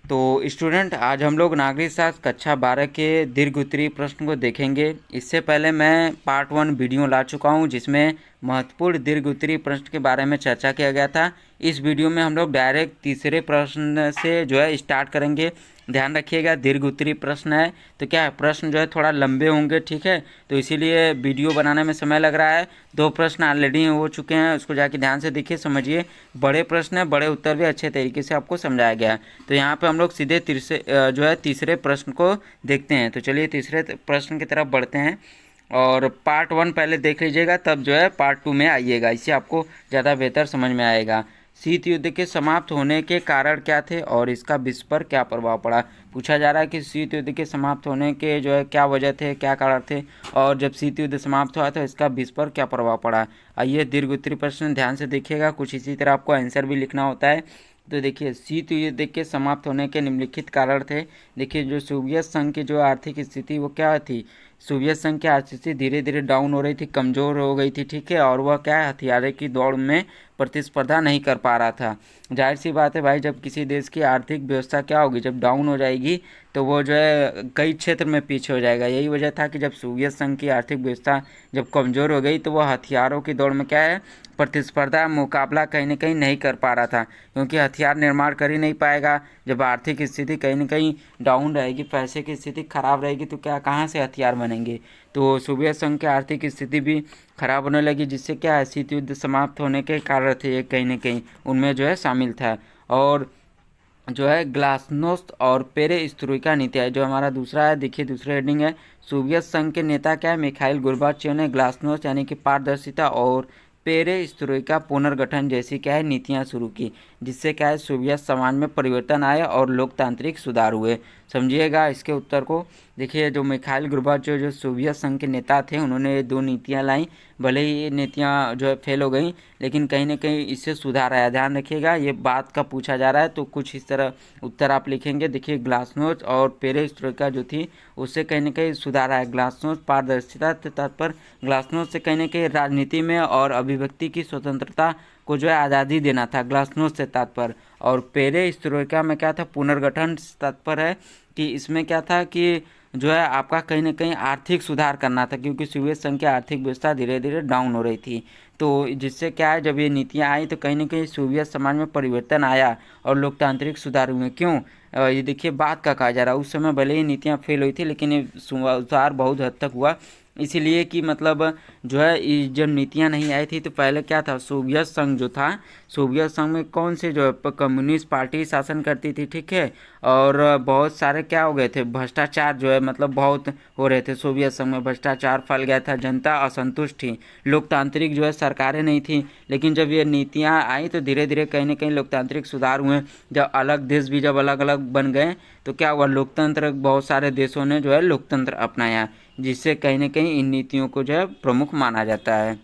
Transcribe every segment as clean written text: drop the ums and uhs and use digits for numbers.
तो स्टूडेंट, आज हम लोग नागरिक शास्त्र कक्षा 12 के दीर्घ उत्तरीय प्रश्न को देखेंगे। इससे पहले मैं पार्ट 1 वीडियो ला चुका हूं जिसमें महत्वपूर्ण दीर्घ उत्तरीय प्रश्न के बारे में चर्चा किया गया था। इस वीडियो में हम लोग डायरेक्ट तीसरे प्रश्न से जो है स्टार्ट करेंगे। ध्यान रखिएगा, दीर्घ उत्तरीय प्रश्न है तो क्या है, प्रश्न जो है थोड़ा लंबे होंगे, ठीक है। तो इसीलिए वीडियो बनाने में समय लग रहा है। 2 प्रश्न ऑलरेडी हो चुके हैं, उसको जाके ध्यान से देखिए, समझिए। बड़े प्रश्न है, बड़े उत्तर भी अच्छे तरीके से आपको समझाया गया है। तो यहाँ पे हम लोग सीधे तीसरे प्रश्न को देखते हैं। तो चलिए तीसरे प्रश्न की तरफ बढ़ते हैं और पार्ट 1 पहले देख लीजिएगा, तब जो है पार्ट 2 में आइएगा, इससे आपको ज़्यादा बेहतर समझ में आएगा। शीत युद्ध के समाप्त होने के कारण क्या थे और इसका विश्व पर क्या प्रभाव पड़ा। पूछा जा रहा है कि शीत युद्ध के समाप्त होने के जो है क्या वजह थे, क्या कारण थे, और जब शीत युद्ध समाप्त हुआ तो इसका विश्व पर क्या प्रभाव पड़ा। आइए दीर्घ उत्तरीय प्रश्न ध्यान से देखिएगा, कुछ इसी तरह आपको आंसर भी लिखना होता है। तो देखिए, शीत युद्ध के समाप्त होने के निम्नलिखित कारण थे। देखिए, जो सोवियत संघ की जो आर्थिक स्थिति वो क्या थी, सोवियत संघ की आर्थिक स्थिति धीरे धीरे डाउन हो रही थी, कमज़ोर हो गई थी, ठीक है। और वह क्या है, हथियारों की दौड़ में प्रतिस्पर्धा नहीं कर पा रहा था। जाहिर सी बात है भाई, जब किसी देश की आर्थिक व्यवस्था क्या होगी, जब डाउन हो जाएगी तो वो जो है कई क्षेत्र में पीछे हो जाएगा। यही वजह था कि जब सोवियत संघ की आर्थिक व्यवस्था जब कमज़ोर हो गई तो वह हथियारों की दौड़ में क्या है, प्रतिस्पर्धा मुकाबला कहीं ना कहीं नहीं कर पा रहा था, क्योंकि हथियार निर्माण कर ही नहीं पाएगा। जब आर्थिक स्थिति कहीं ना कहीं डाउन रहेगी, पैसे की स्थिति खराब रहेगी, तो क्या कहाँ से हथियार बनेंगे। तो सोवियत संघ की आर्थिक स्थिति भी खराब होने लगी, जिससे क्या है, शीत युद्ध समाप्त होने के कारण थे ये, कहीं ना कहीं उनमें जो है शामिल था। और जो है ग्लासनोस्ट और पेरेस्त्रोइका नीति है, जो हमारा दूसरा है। देखिए दूसरा हेडिंग है, सोवियत संघ के नेता क्या है, मिखाइल गोर्बाचेव ने ग्लासनोस्ट यानी कि पारदर्शिता और पेरेस्त्रोइका पुनर्गठन जैसी क्या है नीतियां शुरू की, जिससे क्या है सोवियत समाज में परिवर्तन आया और लोकतांत्रिक सुधार हुए। समझिएगा इसके उत्तर को। देखिए, जो मिखाइल गोर्बाचेव जो सोवियत संघ के नेता थे, उन्होंने ये 2 नीतियां लाई। भले ही ये नीतियां जो है फेल हो गई, लेकिन कहीं ना कहीं इससे सुधार आया। ध्यान रखिएगा, ये बात का पूछा जा रहा है तो कुछ इस तरह उत्तर आप लिखेंगे। देखिए, ग्लासनोस्ट और पेरेस्ट्रोइका जो थी उससे कहीं ना कहीं सुधार आया। ग्लासनोस्ट पारदर्शिता से तात्पर्य, ग्लासनोस्ट से कहीं ना कहीं राजनीति में और अभिव्यक्ति की स्वतंत्रता को जो है आज़ादी देना था, ग्लासनोस्ट से तात्पर्य। और पेरेस्ट्रोइका में क्या था, पुनर्गठन से तात्पर्य है कि इसमें क्या था कि जो है आपका कहीं ना कहीं आर्थिक सुधार करना था, क्योंकि सोवियत संघ की आर्थिक व्यवस्था धीरे धीरे डाउन हो रही थी। तो जिससे क्या है, जब ये नीतियाँ आई तो कहीं ना कहीं सोवियत समाज में परिवर्तन आया और लोकतांत्रिक सुधार हुए। क्यों, ये देखिए बात का कहा जा रहा है, उस समय भले ही नीतियाँ फेल हुई थी लेकिन ये सुधार बहुत हद तक हुआ। इसीलिए कि मतलब जो है ये जब नीतियाँ नहीं आई थी तो पहले क्या था, सोवियत संघ जो था, सोवियत संघ में कौन से जो है कम्युनिस्ट पार्टी शासन करती थी, ठीक है। और बहुत सारे क्या हो गए थे, भ्रष्टाचार जो है मतलब बहुत हो रहे थे। सोवियत संघ में भ्रष्टाचार फैल गया था, जनता असंतुष्ट थी, लोकतांत्रिक जो है सरकारें नहीं थी। लेकिन जब ये नीतियाँ आई तो धीरे धीरे कहीं ना कहीं लोकतांत्रिक सुधार हुए। जब अलग देश भी जब अलग अलग बन गए तो क्या हुआ, लोकतंत्र, बहुत सारे देशों ने जो है लोकतंत्र अपनाया, जिससे कहीं ना कहीं इन नीतियों को जो है प्रमुख माना जाता है।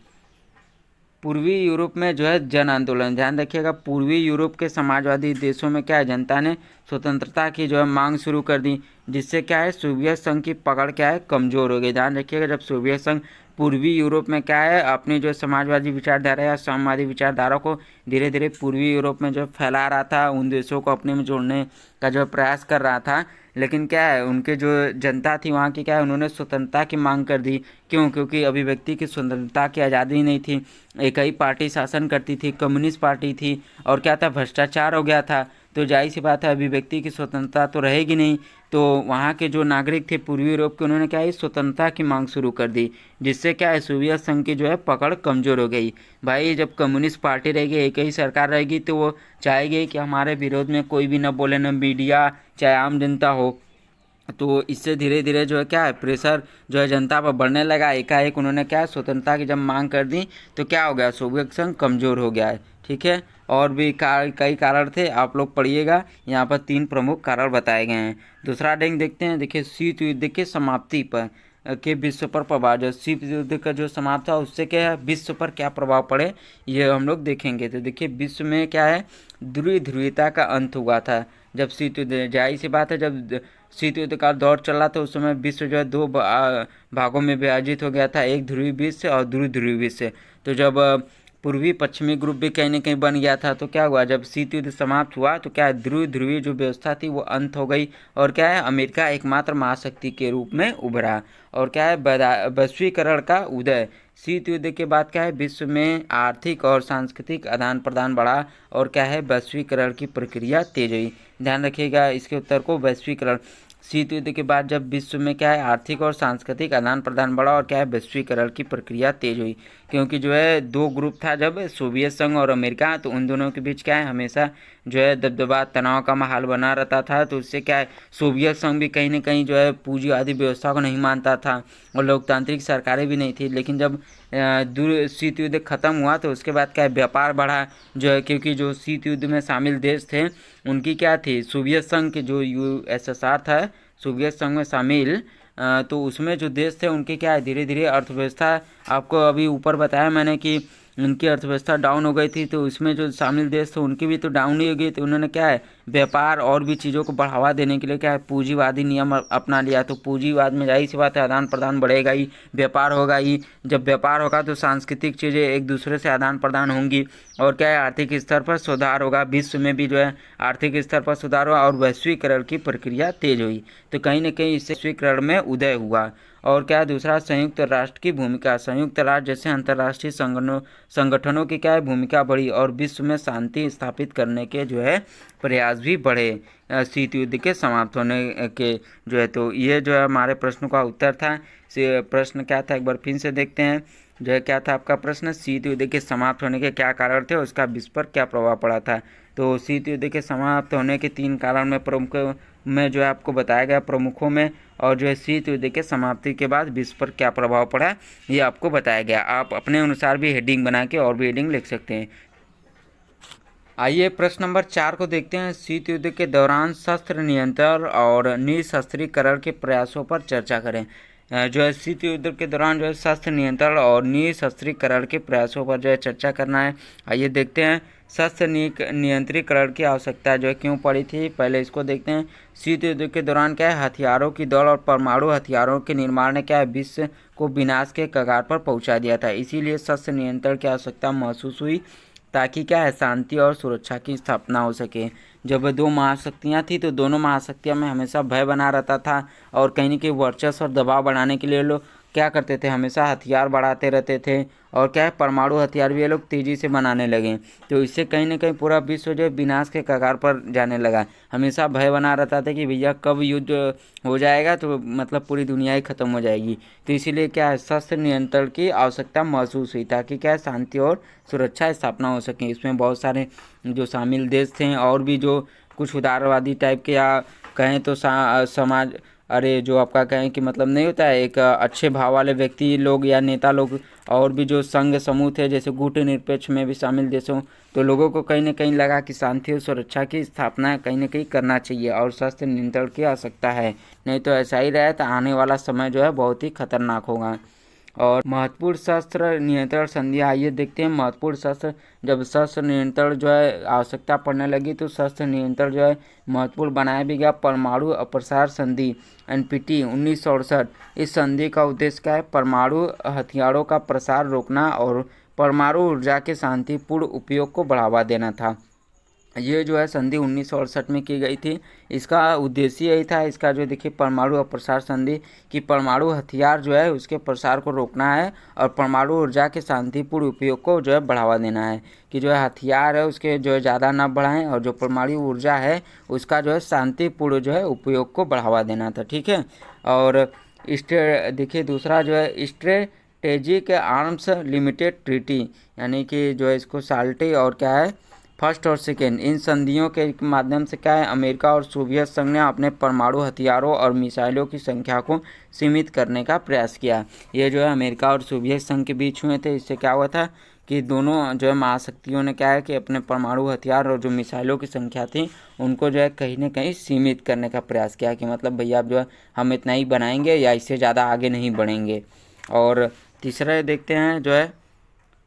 पूर्वी यूरोप में जो है जन आंदोलन, ध्यान रखिएगा, पूर्वी यूरोप के समाजवादी देशों में क्या है, जनता ने स्वतंत्रता की जो है मांग शुरू कर दी, जिससे क्या है सोवियत संघ की पकड़ क्या है, कमज़ोर हो गई। ध्यान रखिएगा, जब सोवियत संघ पूर्वी यूरोप में क्या है अपनी जो समाजवादी विचारधारा या साम्यवादी विचारधारा को धीरे धीरे पूर्वी यूरोप में जो फैला रहा था, उन देशों को अपने में जोड़ने का जो प्रयास कर रहा था, लेकिन क्या है उनके जो जनता थी वहाँ की क्या है, उन्होंने स्वतंत्रता की मांग कर दी। क्यों, क्योंकि अभिव्यक्ति की स्वतंत्रता की आज़ादी नहीं थी, एक ही पार्टी शासन करती थी, कम्युनिस्ट पार्टी थी, और क्या था, भ्रष्टाचार हो गया था। तो जाहिर सी बात है अभिव्यक्ति की स्वतंत्रता तो रहेगी नहीं। तो वहाँ के जो नागरिक थे पूर्वी यूरोप के, उन्होंने क्या है स्वतंत्रता की मांग शुरू कर दी, जिससे क्या है सोवियत संघ की जो है पकड़ कमज़ोर हो गई। भाई जब कम्युनिस्ट पार्टी रहेगी, एक ही सरकार रहेगी, तो वो चाहेगी कि हमारे विरोध में कोई भी ना बोले, ना मीडिया चाहे आम जनता हो। तो इससे धीरे धीरे जो है क्या है, प्रेशर जो है जनता पर बढ़ने लगा। एकाएक उन्होंने क्या है स्वतंत्रता की जब मांग कर दी तो क्या हो गया, सोवियत संघ कमज़ोर हो गया है, ठीक है। और भी कई कारण थे, आप लोग पढ़िएगा, यहाँ पर 3 प्रमुख कारण बताए गए हैं। दूसरा डेंग देखते हैं। देखिए, शीत युद्ध की समाप्ति पर के विश्व पर प्रभाव, जो शीत युद्ध का जो समाप्त था उससे क्या है विश्व पर क्या प्रभाव पड़े, ये हम लोग देखेंगे। तो देखिए, विश्व में क्या है, ध्रुवीयता का अंत हुआ था जब शीत युद्ध, जाहिर सी बात है जब शीत युद्ध का दौर चल रहा था उस समय विश्व जो है 2 भागों में विभाजित हो गया था, एक ध्रुवीय विश्व और ध्रुवीय विश्व। तो जब पूर्वी पश्चिमी ग्रुप भी कहीं ना कहीं बन गया था। तो क्या हुआ, जब शीत युद्ध समाप्त हुआ तो क्या है, ध्रुवीय जो व्यवस्था थी वो अंत हो गई और क्या है, अमेरिका एकमात्र महाशक्ति के रूप में उभरा। और क्या है, वैश्वीकरण का उदय। शीत युद्ध के बाद क्या है, विश्व में आर्थिक और सांस्कृतिक आदान प्रदान बढ़ा और क्या है, वैश्वीकरण की प्रक्रिया तेज हुई। ध्यान रखिएगा इसके उत्तर को, वैश्वीकरण। शीत युद्ध के बाद जब विश्व में क्या है, आर्थिक और सांस्कृतिक आदान प्रदान बढ़ा और क्या है, वैश्वीकरण की प्रक्रिया तेज हुई। क्योंकि जो है दो ग्रुप था जब, सोवियत संघ और अमेरिका, तो उन दोनों के बीच क्या है, हमेशा जो है दबदबा तनाव का माहौल बना रहता था। तो उससे क्या है, सोवियत संघ भी कहीं ना कहीं जो है पूंजीवादी व्यवस्था को नहीं मानता था और लोकतांत्रिक सरकारें भी नहीं थी। लेकिन जब शीत युद्ध खत्म हुआ तो उसके बाद क्या है, व्यापार बढ़ा जो है, क्योंकि जो शीत युद्ध में शामिल देश थे उनकी क्या थी, सोवियत संघ के जो USSR था, सोवियत संघ में शामिल, तो उसमें जो देश थे उनकी क्या है, धीरे धीरे अर्थव्यवस्था, आपको अभी ऊपर बताया मैंने कि उनकी अर्थव्यवस्था डाउन हो गई थी। तो उसमें जो शामिल देश थे उनकी भी तो डाउन ही हो गई। तो उन्होंने क्या है, व्यापार और भी चीज़ों को बढ़ावा देने के लिए क्या है, पूंजीवादी नियम अपना लिया। तो पूंजीवाद में जाहिर सी बात है, आदान प्रदान बढ़ेगा ही, व्यापार होगा ही। जब व्यापार होगा तो सांस्कृतिक चीज़ें एक दूसरे से आदान प्रदान होंगी और क्या है, आर्थिक स्तर पर सुधार होगा, विश्व में भी जो है आर्थिक स्तर पर सुधार हुआ और वैश्वीकरण की प्रक्रिया तेज हुई। तो कहीं ना कहीं इससे वैश्वीकरण में उदय हुआ। और क्या दूसरा, संयुक्त राष्ट्र की भूमिका। संयुक्त राष्ट्र जैसे अंतर्राष्ट्रीय संगठनों की क्या है, भूमिका बढ़ी और विश्व में शांति स्थापित करने के जो है प्रयास भी बढ़े शीत युद्ध के समाप्त होने के जो है। तो ये जो है हमारे प्रश्न का उत्तर था। प्रश्न क्या था, एक बार फिर से देखते हैं। जो है क्या था आपका प्रश्न, शीत युद्ध के समाप्त होने के क्या कारण थे, उसका विश्व पर क्या प्रभाव पड़ा था। तो शीत युद्ध के समाप्त होने के 3 कारण में प्रमुख में जो है आपको बताया गया, प्रमुखों में। और जो है शीत युद्ध के समाप्ति के बाद विश्व पर क्या प्रभाव पड़ा ये आपको बताया गया। आप अपने अनुसार भी हेडिंग बना के और भी हेडिंग लिख सकते हैं। आइए प्रश्न नंबर 4 को देखते हैं। शीत युद्ध के दौरान शस्त्र नियंत्रण और निःशस्त्रीकरण के प्रयासों पर चर्चा करें। जो है शीत युद्ध के दौरान जो है शस्त्र नियंत्रण और निःशस्त्रीकरण के प्रयासों पर जो है चर्चा करना है। आइए देखते हैं, शस्त्र नियंत्रीकरण की आवश्यकता जो है क्यों पड़ी थी, पहले इसको देखते हैं। शीत युद्ध के दौरान क्या है, हथियारों की दौड़ और परमाणु हथियारों के निर्माण ने क्या है, विश्व को विनाश के कगार पर पहुंचा दिया था। इसीलिए शस्त्र नियंत्रण की आवश्यकता महसूस हुई ताकि क्या है, शांति और सुरक्षा की स्थापना हो सके। जब 2 महाशक्तियाँ थी तो दोनों महाशक्तियों में हमेशा भय बना रहता था और कहीं न कहीं वर्चस्व और दबाव बढ़ाने के लिए लोग क्या करते थे, हमेशा हथियार बढ़ाते रहते थे। और क्या है, परमाणु हथियार भी ये लोग तेज़ी से बनाने लगे। तो इससे कहीं ना कहीं पूरा विश्व जो है विनाश के कगार पर जाने लगा। हमेशा भय बना रहता था कि भैया कब युद्ध हो जाएगा, तो मतलब पूरी दुनिया ही ख़त्म हो जाएगी। तो इसीलिए क्या है, शस्त्र नियंत्रण की आवश्यकता महसूस हुई ताकि क्या है, शांति और सुरक्षा स्थापना हो सके। इसमें बहुत सारे जो शामिल देश थे और भी जो कुछ उदारवादी टाइप के या कहें तो समाज, अरे जो आपका कहें कि मतलब नहीं होता है, एक अच्छे भाव वाले व्यक्ति लोग या नेता लोग और भी जो संघ समूह थे जैसे गुटनिरपेक्ष में भी शामिल देशों, तो लोगों को कहीं ना कहीं लगा कि शांति और सुरक्षा की स्थापना कहीं ना कहीं करना चाहिए और शस्त्र नियंत्रण की आवश्यकता है। नहीं तो ऐसा ही रहे तो आने वाला समय जो है बहुत ही खतरनाक होगा। और महत्वपूर्ण शस्त्र नियंत्रण संधि, आइए देखते हैं महत्वपूर्ण शस्त्र। जब शस्त्र नियंत्रण जो है आवश्यकता पड़ने लगी तो शस्त्र नियंत्रण जो है महत्वपूर्ण बनाया भी गया। परमाणु अप्रसार संधि NPT 1968। इस संधि का उद्देश्य क्या है, परमाणु हथियारों का प्रसार रोकना और परमाणु ऊर्जा के शांतिपूर्ण उपयोग को बढ़ावा देना था। ये जो है संधि 1968 में की गई थी। इसका उद्देश्य यही था, इसका जो देखिए परमाणु अप्रसार संधि, कि परमाणु हथियार जो है उसके प्रसार को रोकना है और परमाणु ऊर्जा के शांतिपूर्ण उपयोग को जो है बढ़ावा देना है। कि जो है हथियार है उसके जो है ज़्यादा ना बढ़ाएं और जो परमाणु ऊर्जा है उसका जो है शांतिपूर्ण जो है उपयोग को बढ़ावा देना था। ठीक है। और देखिए दूसरा जो है स्ट्रेटेजिक आर्म्स लिमिटेड ट्रीटी, यानी कि जो है इसको साल्टी और क्या है, फर्स्ट और सेकेंड, इन संधियों के माध्यम से क्या है, अमेरिका और सोवियत संघ ने अपने परमाणु हथियारों और मिसाइलों की संख्या को सीमित करने का प्रयास किया। ये जो है अमेरिका और सोवियत संघ के बीच हुए थे। इससे क्या हुआ था कि दोनों जो है महाशक्तियों ने क्या है कि अपने परमाणु हथियार और जो मिसाइलों की संख्या थी उनको जो है कहीं ना कहीं सीमित करने का प्रयास किया कि मतलब भैया आप जो है हम इतना ही बनाएंगे या इससे ज़्यादा आगे नहीं बढ़ेंगे। और तीसरा देखते हैं जो है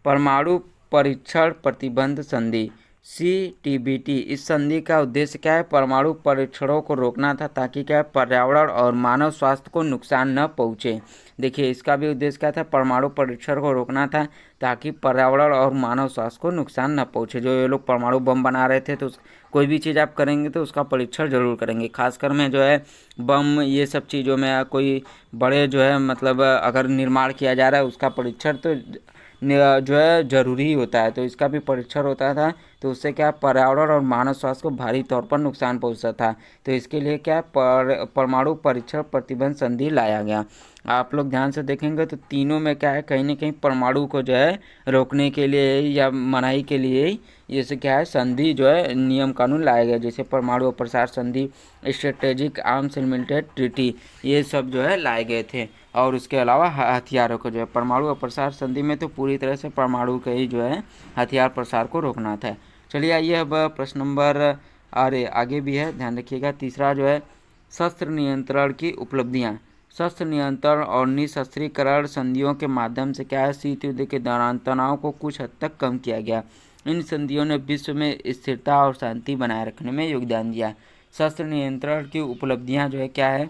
परमाणु परीक्षण प्रतिबंध संधि। CTBT। इस संधि का उद्देश्य क्या है? परमाणु परीक्षणों को रोकना था ताकि क्या है, पर्यावरण और मानव स्वास्थ्य को नुकसान न पहुँचे। देखिए इसका भी उद्देश्य क्या था? परमाणु परीक्षण को रोकना था ताकि पर्यावरण और मानव स्वास्थ्य को नुकसान न पहुँचे। जो ये लोग परमाणु बम बना रहे थे, तो कोई भी चीज़ आप करेंगे तो उसका परीक्षण जरूर करेंगे। खासकर में जो है बम ये सब चीज़ों में, कोई बड़े जो है मतलब अगर निर्माण किया जा रहा है उसका परीक्षण तो जो है जरूरी ही होता है। तो इसका भी परीक्षण होता था, तो उससे क्या पर्यावरण और मानव स्वास्थ्य को भारी तौर पर नुकसान पहुंचता था। तो इसके लिए क्या परमाणु परीक्षण प्रतिबंध संधि लाया गया। आप लोग ध्यान से देखेंगे तो तीनों में क्या है, कहीं ना कहीं परमाणु को जो है रोकने के लिए या मनाही के लिए जैसे क्या है संधि जो है नियम कानून लाया गया। जैसे परमाणु अप्रसार संधि, स्ट्रेटेजिक आर्म्स लिमिटेड ट्रीटी, ये सब जो है लाए गए थे। और उसके अलावा हथियारों को जो है परमाणु अप्रसार संधि में तो पूरी तरह से परमाणु के ही जो है हथियार प्रसार को रोकना था। चलिए आइए अब प्रश्न नंबर आगे भी है, ध्यान रखिएगा। तीसरा जो है शस्त्र नियंत्रण की उपलब्धियां। शस्त्र नियंत्रण और निशस्त्रीकरण संधियों के माध्यम से क्या है, शीत युद्ध के दौरान तनाव को कुछ हद तक कम किया गया। इन संधियों ने विश्व में स्थिरता और शांति बनाए रखने में योगदान दिया। शस्त्र नियंत्रण की उपलब्धियां जो है क्या है,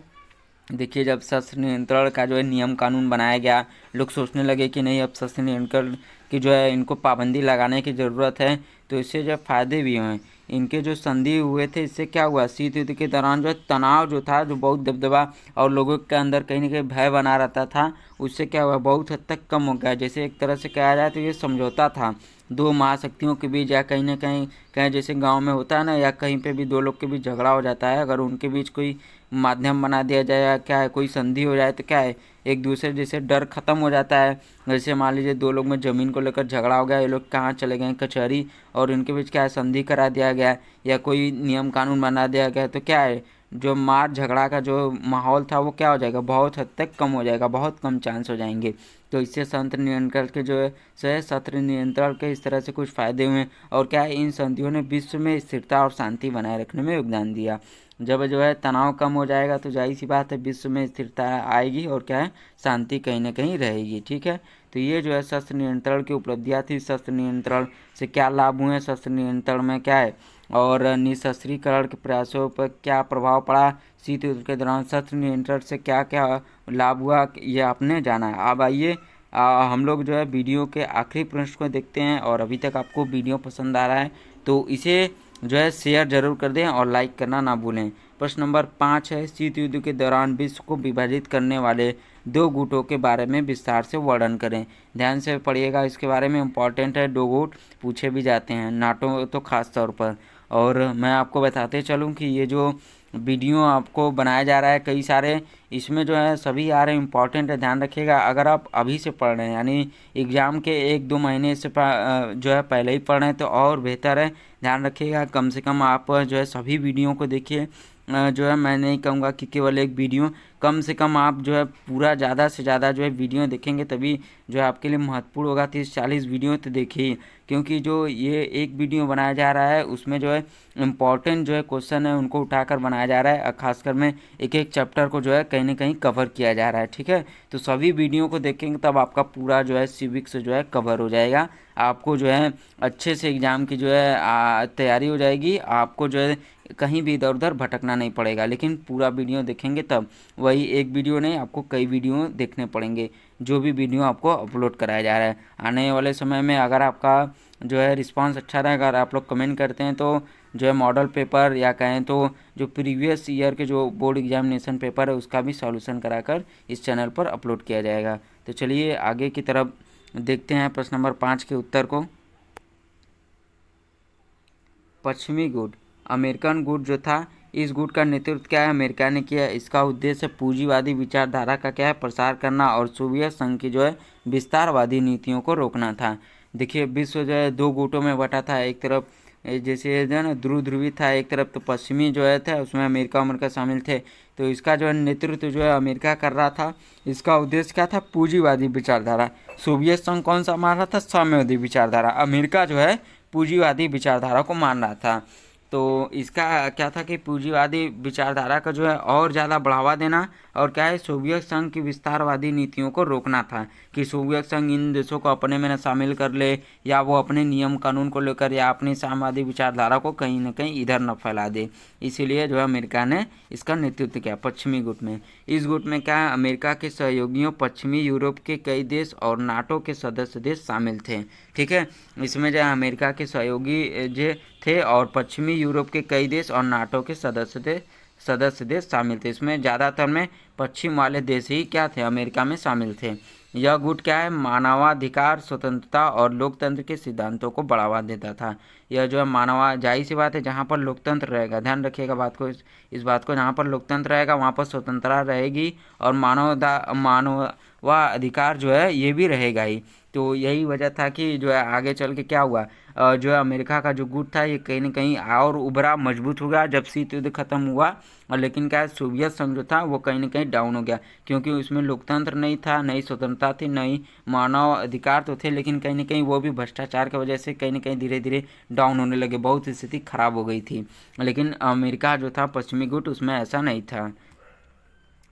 देखिए जब शस्त्र नियंत्रण का जो है नियम कानून बनाया गया, लोग सोचने लगे कि नहीं अब शस्त्र नियंत्रण की जो है इनको पाबंदी लगाने की ज़रूरत है, तो इससे जो फ़ायदे भी हुए। इनके जो संधि हुए थे इससे क्या हुआ, शीत युद्ध के दौरान जो तनाव जो था, जो बहुत दबदबा और लोगों के अंदर कहीं ना कहीं भय बना रहता था, उससे क्या हुआ बहुत हद तक कम हो गया। जैसे एक तरह से कहा जाए तो ये समझौता था दो महाशक्तियों के बीच, या कहीं ना कहीं जैसे गांव में होता है ना, या कहीं पे भी दो लोग के बीच झगड़ा हो जाता है, अगर उनके बीच कोई माध्यम बना दिया जाए या क्या है कोई संधि हो जाए तो क्या है एक दूसरे जैसे डर खत्म हो जाता है। जैसे मान लीजिए दो लोग में ज़मीन को लेकर झगड़ा हो गया, ये लोग कहाँ चले गए कचहरी, और इनके बीच क्या है संधि करा दिया गया या कोई नियम कानून बना दिया गया, तो क्या है जो मार झगड़ा का जो माहौल था वो क्या हो जाएगा, बहुत हद तक कम हो जाएगा, बहुत कम चांस हो जाएंगे। तो इससे शस्त्र नियंत्रण के जो है शस्त्र नियंत्रण के इस तरह से कुछ फ़ायदे हुए। और क्या है इन संधियों ने विश्व में स्थिरता और शांति बनाए रखने में योगदान दिया। जब जो है तनाव कम हो जाएगा तो जाहिर सी बात है विश्व में स्थिरता आएगी और क्या है शांति कहीं ना कहीं रहेगी। ठीक है, तो ये जो है शस्त्र नियंत्रण की उपलब्धियाँ थी। शस्त्र नियंत्रण से क्या लाभ हुए, शस्त्र नियंत्रण में क्या है और निशस्त्रीकरण के प्रयासों पर क्या प्रभाव पड़ा, शीत युद्ध के दौरान शस्त्र नियंत्रण से क्या क्या लाभ हुआ, ये आपने जाना है। अब आइए हम लोग जो है वीडियो के आखिरी प्रश्न को देखते हैं। और अभी तक आपको वीडियो पसंद आ रहा है तो इसे जो है शेयर जरूर कर दें और लाइक करना ना भूलें। प्रश्न नंबर 5 है, शीत युद्ध के दौरान विश्व को विभाजित करने वाले दो गुटों के बारे में विस्तार से वर्णन करें। ध्यान से पढ़िएगा, इसके बारे में इम्पॉर्टेंट है, दो गुट पूछे भी जाते हैं, नाटो तो खास तौर पर। और मैं आपको बताते चलूँ कि ये जो वीडियो आपको बनाया जा रहा है कई सारे, इसमें जो है सभी आ रहे हैं इम्पॉर्टेंट है, ध्यान रखिएगा। अगर आप अभी से पढ़ रहे हैं यानी एग्ज़ाम के 1-2 महीने से जो है पहले ही पढ़ रहे हैं तो और बेहतर है। ध्यान रखिएगा कम से कम आप जो है सभी वीडियो को देखिए। जो है मैं नहीं कहूँगा कि केवल एक वीडियो, कम से कम आप जो है पूरा ज़्यादा से ज़्यादा जो है वीडियो देखेंगे तभी जो है आपके लिए महत्वपूर्ण होगा। 30-40 वीडियो तो देखिए, क्योंकि जो ये एक वीडियो बनाया जा रहा है उसमें जो है इम्पॉर्टेंट जो है क्वेश्चन है उनको उठाकर बनाया जा रहा है। खासकर में एक एक चैप्टर को जो है कहीं ना कहीं कवर किया जा रहा है। ठीक है, तो सभी वीडियो को देखेंगे तब आपका पूरा जो है सिविक्स जो है कवर हो जाएगा। आपको जो है अच्छे से एग्ज़ाम की जो है तैयारी हो जाएगी, आपको जो है कहीं भी इधर उधर भटकना नहीं पड़ेगा। लेकिन पूरा वीडियो देखेंगे तब, वही एक वीडियो नहीं आपको कई वीडियो देखने पड़ेंगे जो भी वीडियो आपको अपलोड कराया जा रहा है। आने वाले समय में अगर आपका जो है रिस्पांस अच्छा रहेगा, अगर आप लोग कमेंट करते हैं तो जो है मॉडल पेपर या कहें तो जो प्रीवियस ईयर के जो बोर्ड एग्जामिनेशन पेपर है उसका भी सॉल्यूशन कराकर इस चैनल पर अपलोड किया जाएगा। तो चलिए आगे की तरफ देखते हैं प्रश्न नंबर 5 के उत्तर को। पश्चिमी गुट, अमेरिकन गुट जो था, इस गुट का नेतृत्व क्या है अमेरिका ने किया। इसका उद्देश्य पूंजीवादी विचारधारा का क्या है प्रसार करना और सोवियत संघ की जो है विस्तारवादी नीतियों को रोकना था। देखिए विश्व जो है दो गुटों में बटा था, एक तरफ जैसे जो है ना ध्रुव ध्रुवी था, एक तरफ तो पश्चिमी जो है था उसमें अमेरिका शामिल थे। तो इसका जो है नेतृत्व जो है अमेरिका कर रहा था। इसका उद्देश्य क्या था, पूंजीवादी विचारधारा। सोवियत संघ कौन सा मान रहा था, साम्यवादी विचारधारा। अमेरिका जो है पूंजीवादी विचारधारा को मान रहा था। तो इसका क्या था कि पूंजीवादी विचारधारा का जो है और ज़्यादा बढ़ावा देना, और क्या है, सोवियत संघ की विस्तारवादी नीतियों को रोकना था कि सोवियत संघ इन देशों को अपने में न शामिल कर ले, या वो अपने नियम कानून को लेकर या अपनी साम्यवादी विचारधारा को कहीं न कहीं इधर न फैला दे। इसीलिए जो है अमेरिका ने इसका नेतृत्व किया पश्चिमी गुट में। इस गुट में क्या है, अमेरिका के सहयोगियों, पश्चिमी यूरोप के कई देश और नाटो के सदस्य देश शामिल थे। ठीक है, इसमें जो है अमेरिका के सहयोगी जो थे और पश्चिमी यूरोप के कई देश और नाटो के सदस्य देश शामिल थे। इसमें ज़्यादातर में पश्चिम वाले देश ही क्या थे, अमेरिका में शामिल थे। यह गुट क्या है, मानवाधिकार, स्वतंत्रता और लोकतंत्र के सिद्धांतों को बढ़ावा देता था। यह जो है जाहिर सी बात है, जहाँ पर लोकतंत्र रहेगा, ध्यान रखिएगा बात को, इस बात को, जहाँ पर लोकतंत्र रहेगा वहाँ पर स्वतंत्रता रहेगी और मानवाधिकार जो है ये भी रहेगा ही। तो यही वजह था कि जो है आगे चल के क्या हुआ, जो है अमेरिका का जो गुट था ये कहीं ना कहीं और उभरा, मजबूत हो गया जब शीत युद्ध खत्म हुआ। और लेकिन क्या है, सोवियत संघ जो था वो कहीं ना कहीं डाउन हो गया, क्योंकि उसमें लोकतंत्र नहीं था, नई स्वतंत्रता थी, नई मानव अधिकार तो थे, लेकिन कहीं ना कहीं वो भी भ्रष्टाचार की वजह से कहीं ना कहीं धीरे धीरे डाउन होने लगे, बहुत स्थिति खराब हो गई थी। लेकिन अमेरिका जो था पश्चिमी गुट, उसमें ऐसा नहीं था।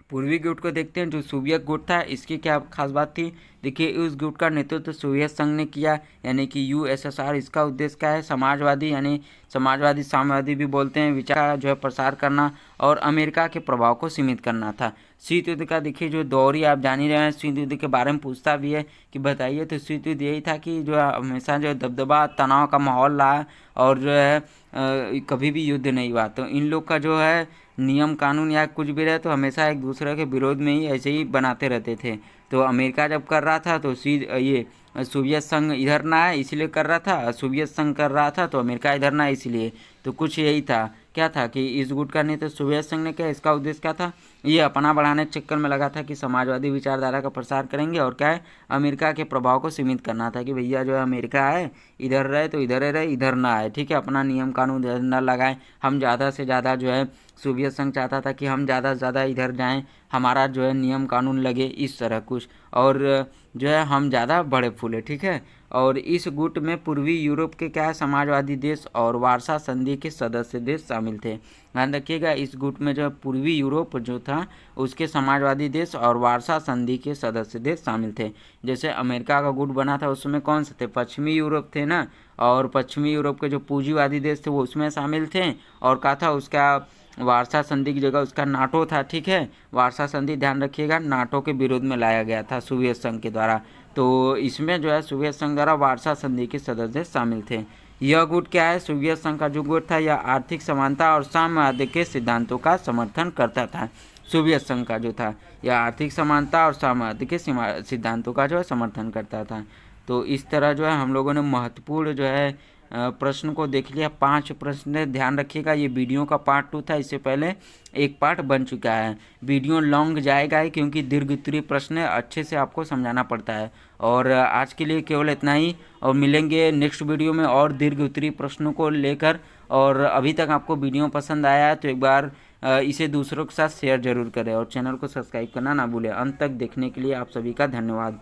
पूर्वी गुट को देखते हैं, जो सोवियत गुट था, इसकी क्या खास बात थी। देखिए, इस गुट का नेतृत्व सोवियत संघ ने किया, यानी कि यूएसएसआर। इसका उद्देश्य क्या है, समाजवादी, यानी समाजवादी साम्यवादी भी बोलते हैं, विचार का जो है प्रसार करना और अमेरिका के प्रभाव को सीमित करना था। शीत युद्ध का देखिए जो दौर आप जान ही रहे हैं, शीत युद्ध के बारे में पूछता भी है कि बताइए, तो शीत युद्ध यही था कि जो है हमेशा जो है दबदबा, तनाव का माहौल रहा और जो है कभी भी युद्ध नहीं हुआ। तो इन लोग का जो है नियम कानून या कुछ भी रहे तो हमेशा एक दूसरे के विरोध में ही ऐसे ही बनाते रहते थे। तो अमेरिका जब कर रहा था तो ये सोवियत संघ इधर ना है इसलिए कर रहा था, सोवियत संघ कर रहा था तो अमेरिका इधर ना है इसलिए। तो कुछ यही था, क्या था कि इस गुट का नेतृत्व सोवियत संघ ने किया। इसका उद्देश्य क्या था, ये अपना बढ़ाने के चक्कर में लगा था कि समाजवादी विचारधारा का प्रसार करेंगे और क्या है, अमेरिका के प्रभाव को सीमित करना था कि भैया जो है अमेरिका है इधर रहे तो इधर रहे, इधर ना आए। ठीक है, अपना नियम कानून इधर ना लगाएं। हम ज़्यादा से ज़्यादा जो है सोवियत संघ चाहता था कि हम ज़्यादा से ज़्यादा इधर जाएं, हमारा जो है नियम कानून लगे, इस तरह कुछ, और जो है हम ज़्यादा बड़े फूले। ठीक है, और इस गुट में पूर्वी यूरोप के क्या है, समाजवादी देश और वार्सा संधि के सदस्य देश शामिल थे। ध्यान रखिएगा, इस गुट में जो पूर्वी यूरोप जो था उसके समाजवादी देश और वार्सा संधि के सदस्य देश शामिल थे। जैसे अमेरिका का गुट बना था उसमें कौन से थे, पश्चिमी यूरोप थे ना, और पश्चिमी यूरोप के जो पूंजीवादी देश थे वो उसमें शामिल थे। और क्या था, उसका वार्सा संधि की जगह उसका नाटो था। ठीक है, वार्सा संधि ध्यान रखिएगा नाटो के विरोध में लाया गया था सोवियत संघ के द्वारा। तो इसमें जो है सोवियत संघ द्वारा वार्सा संधि के सदस्य शामिल थे। यह गुट क्या है, सोवियत संघ का जो गुट था यह आर्थिक समानता और साम्यवाद के सिद्धांतों का समर्थन करता था। सोवियत संघ का जो था यह आर्थिक समानता और साम्यवाद के सिद्धांतों का जो है समर्थन करता था। तो इस तरह जो है हम लोगों ने महत्वपूर्ण जो है प्रश्न को देख लिया, 5 प्रश्न। ध्यान रखिएगा ये वीडियो का पार्ट 2 था, इससे पहले एक पार्ट बन चुका है। वीडियो लॉन्ग जाएगा ही क्योंकि दीर्घ उत्तरीय प्रश्न अच्छे से आपको समझाना पड़ता है। और आज के लिए केवल इतना ही, और मिलेंगे नेक्स्ट वीडियो में और दीर्घ उत्तरीय प्रश्नों को लेकर। और अभी तक आपको वीडियो पसंद आया है तो एक बार इसे दूसरों के साथ शेयर जरूर करें और चैनल को सब्सक्राइब करना ना भूलें। अंत तक देखने के लिए आप सभी का धन्यवाद।